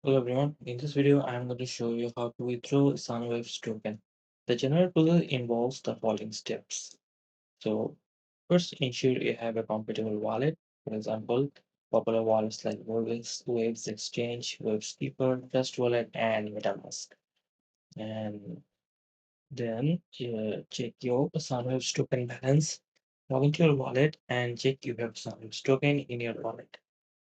Hello everyone, in this video I am going to show you how to withdraw Sunwaves token. The general process involves the following steps. So first ensure you have a compatible wallet. For example, popular wallets like Waves Exchange, Waves Keeper, Trust Wallet, and MetaMask. And then check your Sunwaves token balance. Log into your wallet and check you have Sunwaves token in your wallet.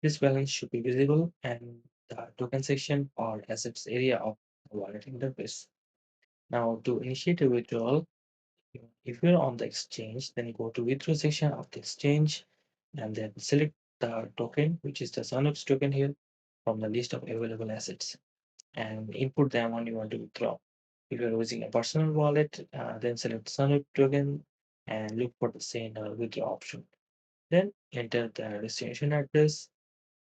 This balance should be visible and the token section or assets area of the wallet interface. Now to initiate a withdrawal, if you're on the exchange, then go to withdraw section of the exchange and then select the token, which is the Sunwaves token here from the list of available assets and input the amount you want to withdraw. If you're using a personal wallet, then select Sunwave token and look for the send or withdraw option. Then enter the destination address.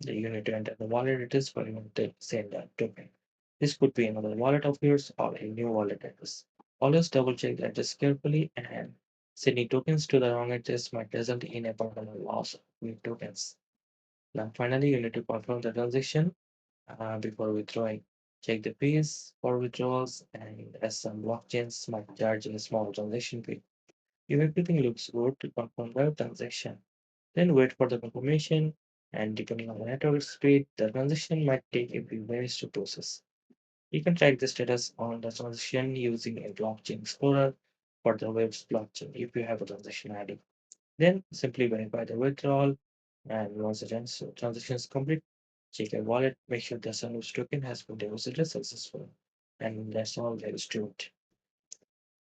You need to enter the wallet address where you want to send that token. This could be another wallet of yours or a new wallet address. Always double check the address carefully, and sending tokens to the wrong address might result in a permanent loss of your tokens. Now finally, you need to confirm the transaction before withdrawing. Check the fees for withdrawals, and as some blockchains might charge a small transaction fee. If everything looks good to confirm the transaction, then wait for the confirmation, and depending on the network speed, the transaction might take a few minutes to process. You can track the status on the transaction using a blockchain explorer for the web's blockchain if you have a transaction ID. Then simply verify the withdrawal, and once the transaction is complete, check your wallet, make sure the Sunwoods token has been deposited successfully. And that's all there is to it.